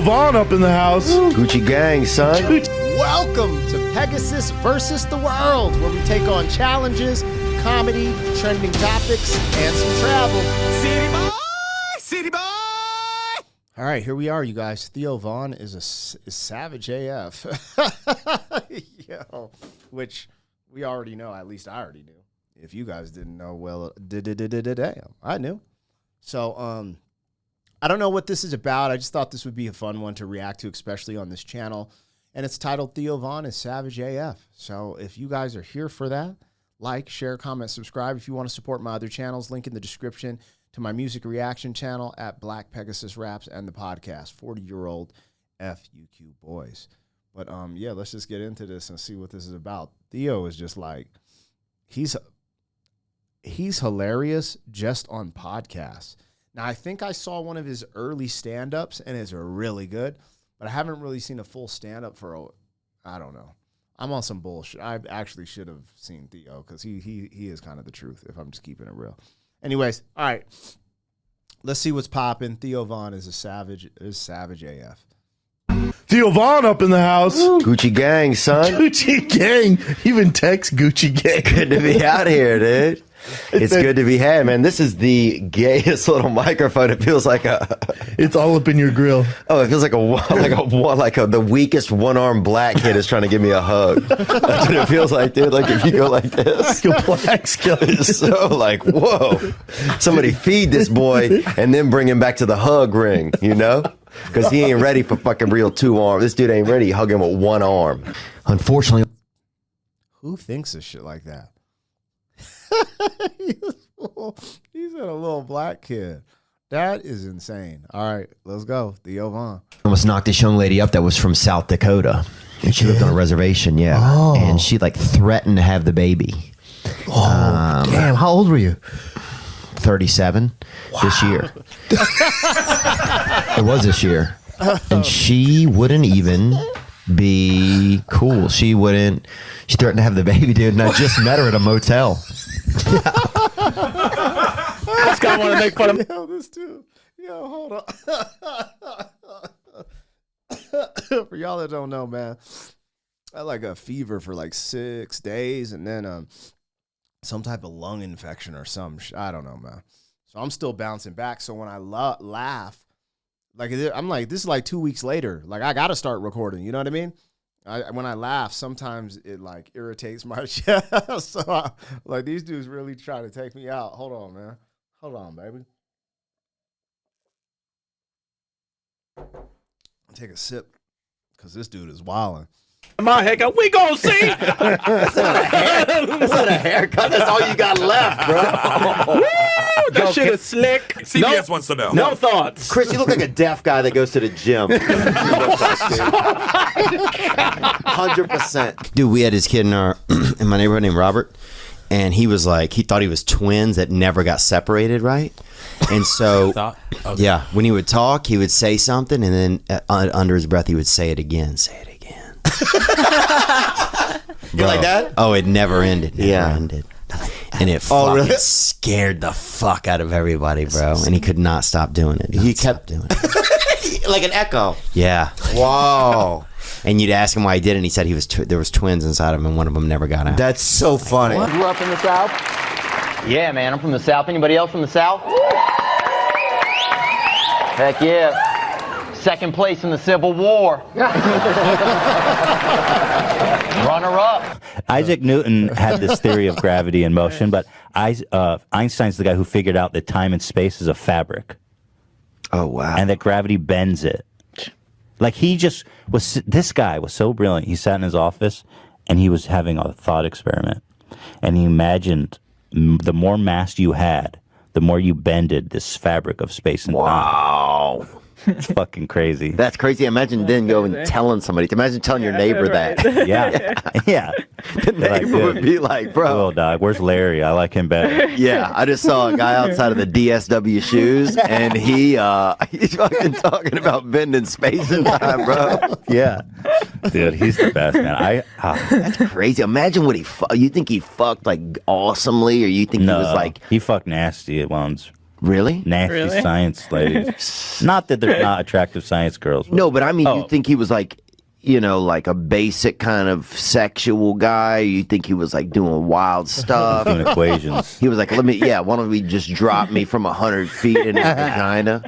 Theo Vaughn up in the house. Gucci gang, son. Welcome to Pegasus versus the World, where we take on challenges, comedy, trending topics, and some travel. City boy, city boy. All right, here we are, you guys. Theo Vaughn is savage AF. Yo, which we already know. At least I already knew. If you guys didn't know, well, damn, I knew. So, I don't know what this is about. I just thought this would be a fun one to react to, especially on this channel. And it's titled Theo Vaughn is Savage AF. So if you guys are here for that, like, share, comment, subscribe. If you want to support my other channels, link in the description to my music reaction channel at Black Pegasus Raps and the podcast, 40-year-old FUQ boys. But yeah, let's just get into this and see what this is about. Theo is just like, he's hilarious just on podcasts. Now, I think I saw one of his early stand-ups, and it's really good, but I haven't really seen a full stand-up for, I don't know. I'm on some bullshit. I actually should have seen Theo, because he is kind of the truth, if I'm just keeping it real. Anyways, all right. Let's see what's popping. Theo Vaughn is savage AF. Theo Vaughn up in the house. Gucci gang, son. Gucci gang. Even text Gucci gang. Good to be out here, dude. It's good to be had, man. This is the gayest little microphone. It feels like it's all up in your grill. Oh, it feels like the weakest one-armed black kid is trying to give me a hug. That's what it feels like, dude. Like if you go like this, like a black skeleton. It's so like, whoa. Somebody feed this boy and then bring him back to the hug ring, you know? Because he ain't ready for fucking real two arms. This dude ain't ready. Hug him with one arm. Unfortunately. Who thinks of shit like that? He's a little black kid. That is insane. All right, let's go. Theo Vaughn. Almost knocked this young lady up that was from South Dakota. And she lived on a reservation, yeah. Oh. And she like threatened to have the baby. Oh, damn. How old were you? 37 this year. It was this year. And she wouldn't even be cool. She threatened to have the baby, dude. And I just met her at a motel. This guy want to make fun of me. Yo, this dude. Yo, hold on. For y'all that don't know, man, I had like a fever for like 6 days, and then some type of lung infection or some I don't know, man. So I'm still bouncing back. So when I laugh, like I'm like, this is like 2 weeks later. Like I got to start recording. You know what I mean? When I laugh, sometimes it like irritates my chest. So like these dudes really try to take me out. Hold on, man. Hold on, baby. Take a sip, because this dude is wilding. My haircut, we gonna see. That's not a haircut. That's all you got left, bro. Woo, that shit is slick. CBS wants to know. No thoughts. Chris, you look like a deaf guy that goes to the gym. 100%. Dude, we had this kid in my neighborhood named Robert, and he was like, he thought he was twins that never got separated, right? And so, okay. Yeah, when he would talk, he would say something, and then under his breath, he would say it again. Say it again. You like that? Oh, it never ended. Never ended. And it fucking scared the fuck out of everybody, bro. And he could not stop doing it. He kept doing it. Like an echo. Yeah. Whoa. And you'd ask him why he did it, and he said there was twins inside of him, and one of them never got out. That's so funny. You grew up in the South? Yeah, man, I'm from the South. Anybody else from the South? Heck yeah. Second place in the Civil War. Runner-up. Isaac Newton had this theory of gravity and motion, but Einstein's the guy who figured out that time and space is a fabric. Oh, wow. And that gravity bends it. Like this guy was so brilliant. He sat in his office and he was having a thought experiment. And he imagined the more mass you had, the more you bended this fabric of space and time. Wow. It's fucking crazy. That's crazy. Imagine then going telling somebody. Imagine telling your neighbor that. Yeah. Yeah. The neighbor would be like, bro. Well, dog, where's Larry? I like him better. Yeah. I just saw a guy outside of the DSW shoes, and he's fucking talking about bending space and time, bro. Yeah. Dude, he's the best, man. That's crazy. Imagine what you think he fucked like awesomely, or you think he was like. He fucked nasty at once. Really? Nasty science ladies. Not that they're not attractive science girls. But No, but I mean, you think he was like, like a basic kind of sexual guy? You think he was like doing wild stuff? doing equations. He was like, why don't we just drop me from 100 feet in his vagina?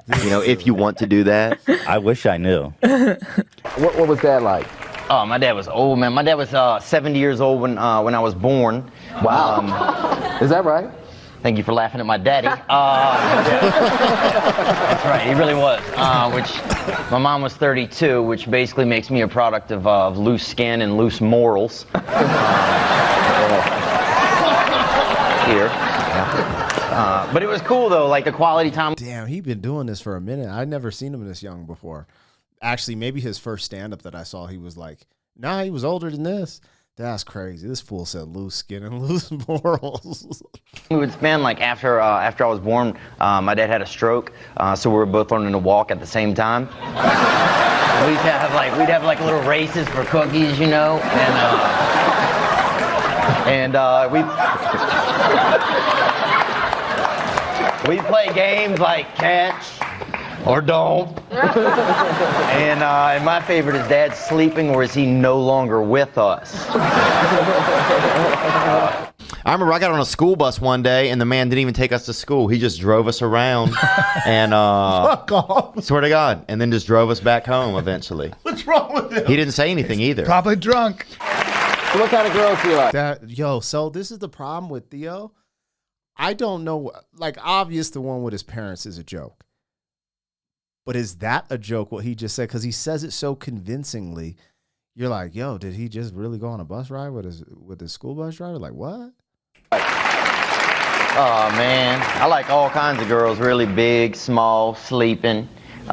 If you want to do that. I wish I knew. What was that like? Oh, my dad was old, man. My dad was 70 years old when I was born. Wow. Is that right? Thank you for laughing at my daddy. That's right, he really was. Which my mom was 32, which basically makes me a product of loose skin and loose morals. Here. But it was cool though, like the quality time. Damn, he been doing this for a minute. I'd never seen him this young before. Actually, maybe his first stand-up that I saw, he was like, nah, he was older than this. That's crazy. This fool said loose skin and loose morals. We would spend like after I was born, my dad had a stroke, so we were both learning to walk at the same time. We'd have like little races for cookies, and we'd play games like catch or don't. And my favorite is Dad sleeping, or is he no longer with us? I remember I got on a school bus one day, and the man didn't even take us to school. He just drove us around, and Fuck off. swear to God, and then just drove us back home eventually. What's wrong with him? He didn't say anything either. Probably drunk. So what kind of girls do you like? So this is the problem with Theo. I don't know, like, obvious the one with his parents is a joke. But is that a joke, what he just said? Because he says it so convincingly. You're like, yo, did he just really go on a bus ride with his school bus driver? Like, what? Oh man, I like all kinds of girls, really big, small, sleeping. Who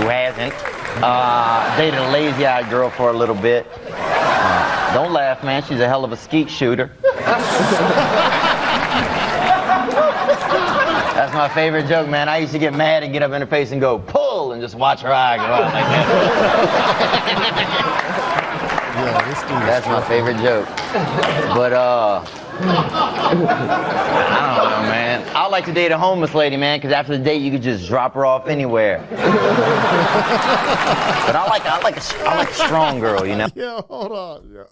hasn't? Dated a lazy-eyed girl for a little bit. Don't laugh, man. She's a hell of a skeet shooter. That's my favorite joke, man. I used to get mad and get up in her face and go, pull, and just watch her eye go out like that. That's my favorite joke. But, I don't know, man. I like to date a homeless lady, man, because after the date, you could just drop her off anywhere. But I like a strong girl, Yo, hold on.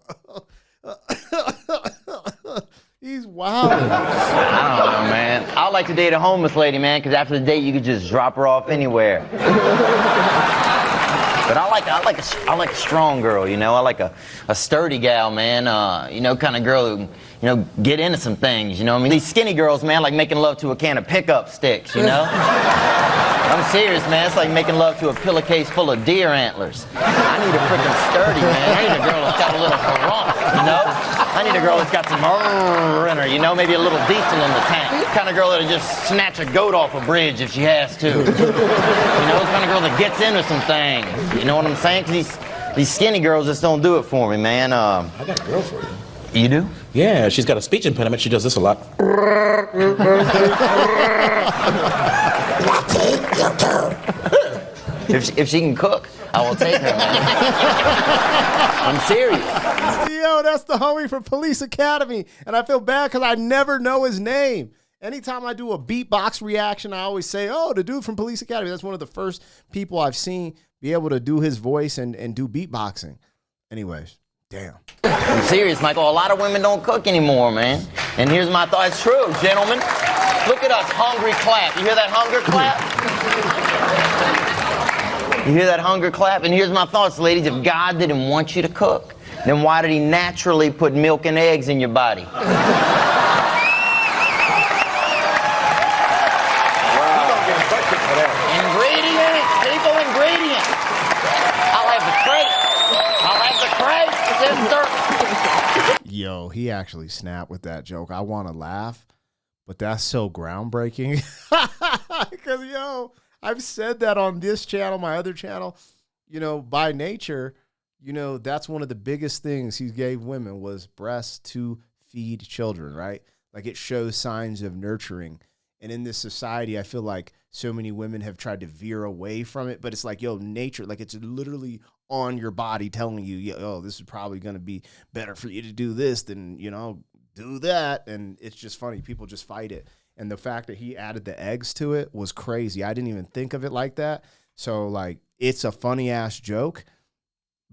He's wild. I don't know, man. I like to date a homeless lady, man, because after the date, you could just drop her off anywhere. But I like a strong girl, I like a sturdy gal, man. Kind of girl who, get into some things, I mean, these skinny girls, man, like making love to a can of pickup sticks, I'm serious, man. It's like making love to a pillowcase full of deer antlers. I need a freaking sturdy, man. I need a girl that's got a little harump, I need a girl that's got some in her, maybe a little diesel in the tank. Kind of girl that'll just snatch a goat off a bridge if she has to. The kind of girl that gets into some things. You know what I'm saying? 'Cause these skinny girls just don't do it for me, man. I got a girl for you. You do? Yeah, she's got a speech impediment. She does this a lot. If she can cook, I will take her, man. I'm serious. Yo, that's the homie from Police Academy. And I feel bad because I never know his name. Anytime I do a beatbox reaction, I always say, oh, the dude from Police Academy. That's one of the first people I've seen be able to do his voice and do beatboxing. Anyways, damn. I'm serious, Michael. A lot of women don't cook anymore, man. And here's my thought. It's true, gentlemen. Look at us, hungry clap. You hear that hunger clap? You hear that hunger clap? And here's my thoughts, ladies. If God didn't want you to cook, then why did he naturally put milk and eggs in your body? Ingredients, people, ingredients. I'll have the crate, sister. Yo, he actually snapped with that joke. I want to laugh, but that's so groundbreaking. Because, yo, I've said that on this channel, my other channel, by nature, that's one of the biggest things he gave women was breasts to feed children, right? Like it shows signs of nurturing. And in this society, I feel like so many women have tried to veer away from it, but it's like, yo, nature, like it's literally on your body telling you, yo, this is probably going to be better for you to do this than, do that, and it's just funny. People just fight it. And the fact that he added the eggs to it was crazy. I didn't even think of it like that. So, like, it's a funny-ass joke,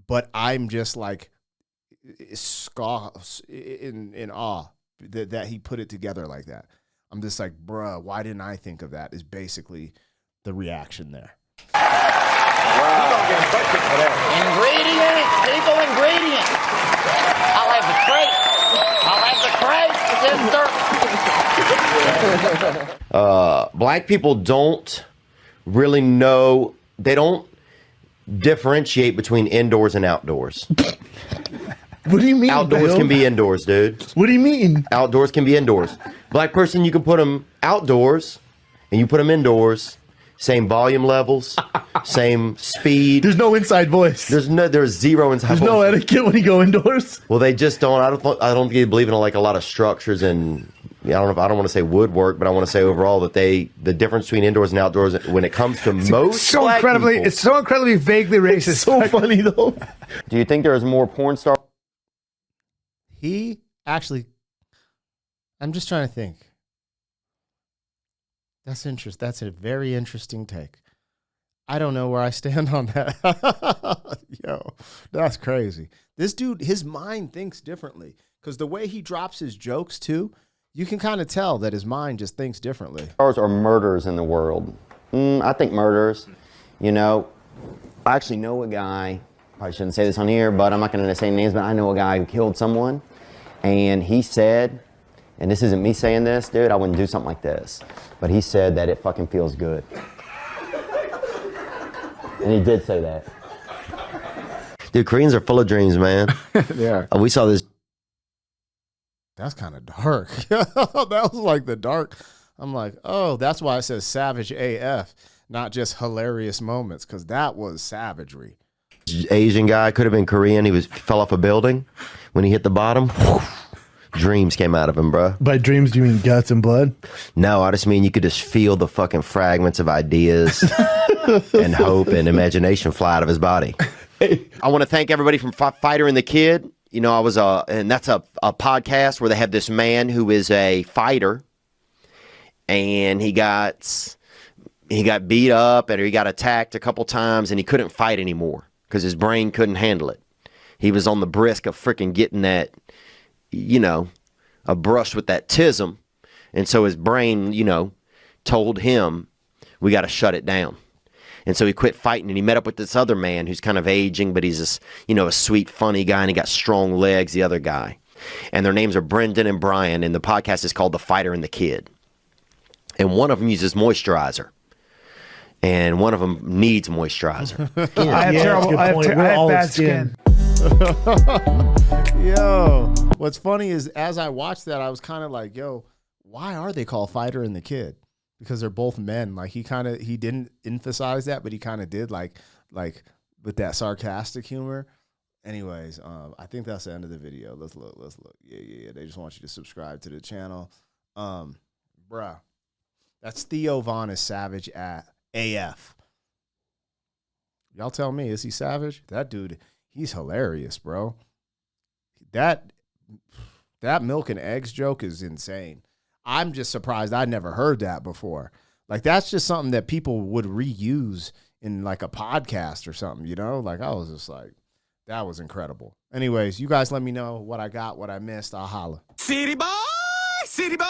but I'm just, like, in awe that he put it together like that. I'm just like, bruh, why didn't I think of that is basically the reaction there. Ingredients, people, ingredients. I'll have the crate. I'll have the crate, sister. Black people don't really know. They don't differentiate between indoors and outdoors. What do you mean? Outdoors Bill? can be indoors, dude. What do you mean? Outdoors can be indoors. Black person, you can put them outdoors, and you put them indoors. Same volume levels, same speed. There's no inside voice. There's zero inside There's voice. no etiquette when you go indoors. Well, they just don't. I don't believe in like a lot of structures and I don't want to say woodwork, but I want to say overall that the difference between indoors and outdoors when it comes to most so black incredibly, people, it's so incredibly vaguely racist. It's so funny though. Do you think there's more porn stars? He actually, I'm just trying to think. That's interesting. That's a very interesting take. I don't know where I stand on that. Yo, that's crazy. This dude, his mind thinks differently because the way he drops his jokes too, you can kind of tell that his mind just thinks differently. Or murderers in the world? I think murderers. You know, I actually know a guy. Probably shouldn't say this on here, but I'm not going to say names. But I know a guy who killed someone, and he said, and this isn't me saying this, dude. I wouldn't do something like this. But he said that it fucking feels good. And he did say that. Dude, Koreans are full of dreams, man. They are. We saw this. That's kind of dark. That was like the dark. I'm like, oh, that's why it says savage AF, not just hilarious moments, because that was savagery. Asian guy could have been Korean. He fell off a building. When he hit the bottom, dreams came out of him, bro. By dreams, do you mean guts and blood? No, I just mean you could just feel the fucking fragments of ideas and hope and imagination fly out of his body. I want to thank everybody from Fighter and the Kid. You know, I was and that's a podcast where they have this man who is a fighter, and he got beat up and he got attacked a couple times, and he couldn't fight anymore because his brain couldn't handle it. He was on the brisk of freaking getting that, you know, a brush with that tism. And so his brain, you know, told him, we got to shut it down. And so he quit fighting, and he met up with this other man who's kind of aging, but he's this, you know, a sweet, funny guy, and he got strong legs, the other guy. And their names are Brendan and Brian, and the podcast is called The Fighter and the Kid. And one of them uses moisturizer, and one of them needs moisturizer. I have bad skin. Yo, what's funny is as I watched that, I was kind of like, yo, why are they called Fighter and the Kid? Because they're both men. Like he didn't emphasize that, but he kind of did like with that sarcastic humor. Anyways, I think that's the end of the video. Let's look. Yeah. They just want you to subscribe to the channel. Bruh. That's Theo Von is savage at AF. Y'all tell me, is he savage? That dude, he's hilarious, bro. That milk and eggs joke is insane. I'm just surprised I never heard that before. Like, that's just something that people would reuse in, like, a podcast or something, you know? Like, I was just like, that was incredible. Anyways, you guys let me know what I got, what I missed. I'll holla. City boy, city boy.